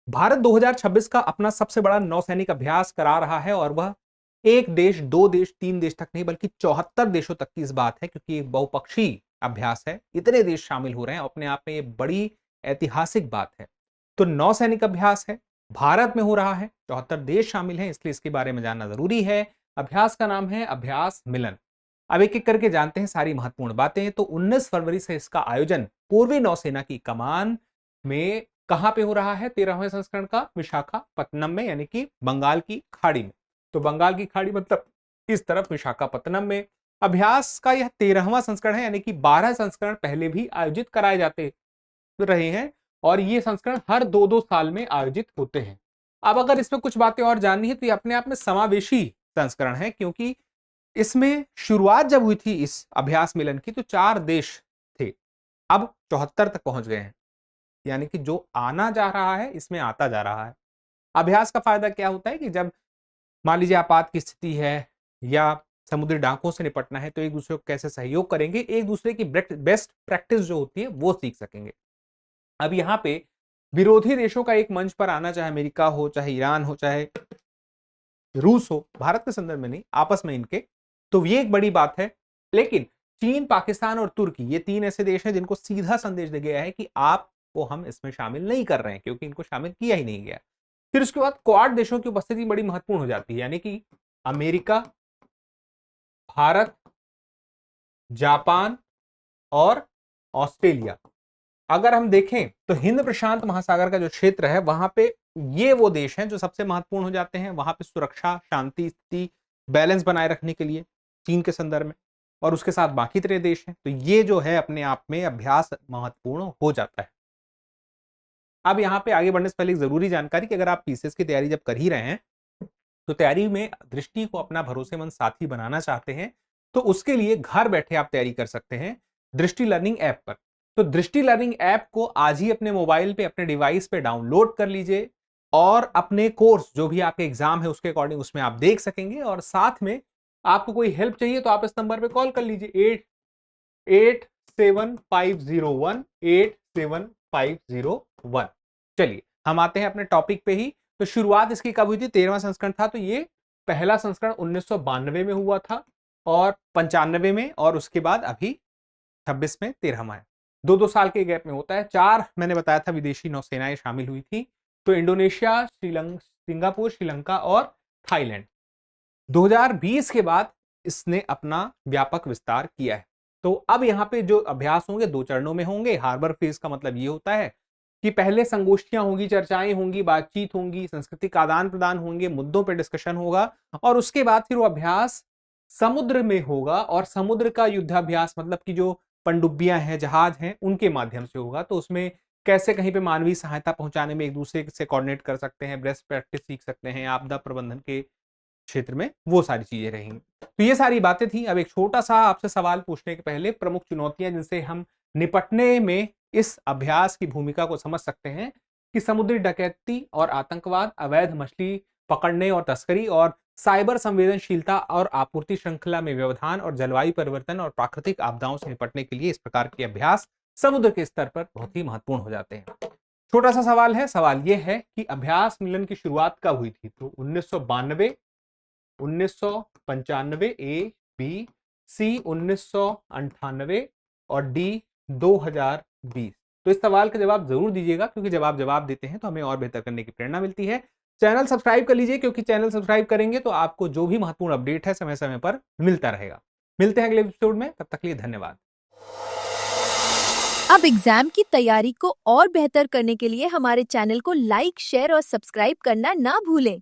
भारत 2026 का अपना सबसे बड़ा नौसैनिक अभ्यास करा रहा है और वह एक देश, दो देश, तीन देश तक नहीं बल्कि 74 देशों तक की इस बात है, क्योंकि एक बहुपक्षीय अभ्यास है। इतने देश शामिल हो रहे हैं, अपने आप में ये बड़ी ऐतिहासिक बात है। तो नौसैनिक अभ्यास है, भारत में हो रहा है, 74 देश शामिल हैं, इसलिए इसके बारे में जानना जरूरी है। अभ्यास का नाम है अभ्यास मिलन। अब एक एक करके जानते हैं सारी महत्वपूर्ण बातें। तो 19 फरवरी से इसका आयोजन पूर्वी नौसेना की कमान में कहां पे हो रहा है? 13वें संस्करण का विशाखापत्तनम में, यानी कि बंगाल की खाड़ी में। तो बंगाल की खाड़ी मतलब इस तरफ विशाखापत्तनम में। अभ्यास का यह 13वां संस्करण है, यानी कि 12 संस्करण पहले भी आयोजित कराए जाते रहे हैं और ये संस्करण हर 2-2 साल में आयोजित होते हैं। अब अगर इसमें कुछ बातें और जाननी है तो ये अपने आप में समावेशी संस्करण है, क्योंकि इसमें शुरुआत जब हुई थी इस अभ्यास मिलन की तो 4 देश थे, अब 74 तक पहुंच गए हैं। यानी कि जो आना जा रहा है इसमें आता जा रहा है। अभ्यास का फायदा क्या होता है कि जब मान लीजिए आपात की स्थिति है या समुद्री डाकों से निपटना है, तो एक दूसरे को कैसे सहयोग करेंगे, एक दूसरे की बेस्ट प्रैक्टिस जो होती है वो सीख सकेंगे। अब यहाँ पे विरोधी देशों का एक मंच पर आना, चाहे अमेरिका हो, चाहे ईरान हो, चाहे रूस हो, भारत के संदर्भ में नहीं, आपस में इनके, तो ये एक बड़ी बात है। लेकिन चीन, पाकिस्तान और तुर्की, ये 3 ऐसे देश हैं जिनको सीधा संदेश दिया गया है कि आपको हम इसमें शामिल नहीं कर रहे हैं, क्योंकि इनको शामिल किया ही नहीं गया। फिर उसके बाद क्वाड देशों की उपस्थिति बड़ी महत्वपूर्ण हो जाती है, यानी कि अमेरिका, भारत, जापान और ऑस्ट्रेलिया। अगर हम देखें तो हिंद प्रशांत महासागर का जो क्षेत्र है वहां पे ये वो देश हैं जो सबसे महत्वपूर्ण हो जाते हैं। वहां पे सुरक्षा, शांति, स्थिति, बैलेंस बनाए रखने के लिए चीन के संदर्भ में, और उसके साथ बाकी तरह देश हैं। तो ये जो है अपने आप में अभ्यास महत्वपूर्ण हो जाता है। अब यहाँ पे आगे बढ़ने से पहले एक जरूरी जानकारी कि अगर आप पीसीएस की तैयारी जब कर ही रहे हैं तो तैयारी में दृष्टि को अपना भरोसेमंद साथी बनाना चाहते हैं, तो उसके लिए घर बैठे आप तैयारी कर सकते हैं दृष्टि लर्निंग ऐप पर। तो दृष्टि लर्निंग ऐप को आज ही अपने मोबाइल पे, अपने डिवाइस पे डाउनलोड कर लीजिए और अपने कोर्स जो भी आपके एग्जाम है उसके अकॉर्डिंग उसमें आप देख सकेंगे। और साथ में आपको कोई हेल्प चाहिए तो आप इस नंबर पे कॉल कर लीजिए 88501 चलिए हम आते हैं अपने टॉपिक पे ही। तो शुरुआत इसकी कब हुई थी? 13वां संस्करण था, तो ये पहला संस्करण 1992 में हुआ था और 95 में, और उसके बाद अभी 26 में 13वां है। 2-2 साल के गैप में होता है। 4 मैंने बताया था विदेशी नौसेनाएं शामिल हुई थी, तो इंडोनेशिया, सिंगापुर, श्रीलंका और थाईलैंड। 2020 के बाद इसने अपना व्यापक विस्तार किया है। तो अब यहाँ पे जो अभ्यास होंगे 2 चरणों में होंगे। हार्बर फेज का मतलब ये होता है कि पहले संगोष्ठियां होंगी, चर्चाएं होंगी, बातचीत होंगी, सांस्कृतिक आदान प्रदान होंगे, मुद्दों पर डिस्कशन होगा, और उसके बाद फिर वो अभ्यास समुद्र में होगा। और समुद्र का युद्धाभ्यास मतलब कि जो पनडुब्बियां हैं, जहाज हैं, उनके माध्यम से होगा। तो उसमें कैसे कहीं पे मानवीय सहायता पहुंचाने में एक दूसरे से कोऑर्डिनेट कर सकते हैं, बेस्ट प्रैक्टिस सीख सकते हैं, आपदा प्रबंधन के क्षेत्र में वो सारी चीजें रहेंगी। तो ये सारी बातें थी। अब एक छोटा सा आपसे सवाल पूछने के पहले, प्रमुख चुनौतियां जिनसे हम निपटने में इस अभ्यास की भूमिका को समझ सकते हैं कि समुद्री डकैती और आतंकवाद, अवैध मछली पकड़ने और तस्करी, और साइबर संवेदनशीलता और आपूर्ति श्रृंखला में व्यवधान, और जलवायु परिवर्तन और प्राकृतिक आपदाओं से निपटने के लिए इस प्रकार के अभ्यास समुद्र के स्तर पर बहुत ही महत्वपूर्ण हो जाते हैं। छोटा सा सवाल है, सवाल यह है कि अभ्यास मिलन की शुरुआत कब हुई थी? तो 1992, 1995 ए, बी, सी 1998 और डी 2020। तो इस सवाल का जवाब जरूर दीजिएगा, क्योंकि जब आप जवाब देते हैं तो हमें और बेहतर करने की प्रेरणा मिलती है। चैनल सब्सक्राइब कर लीजिए, क्योंकि चैनल सब्सक्राइब करेंगे तो आपको जो भी महत्वपूर्ण अपडेट है समय समय पर मिलता रहेगा। मिलते हैं अगले एपिसोड में, तब तक के लिए धन्यवाद। अब एग्जाम की तैयारी को और बेहतर करने के लिए हमारे चैनल को लाइक, शेयर और सब्सक्राइब करना ना भूलें।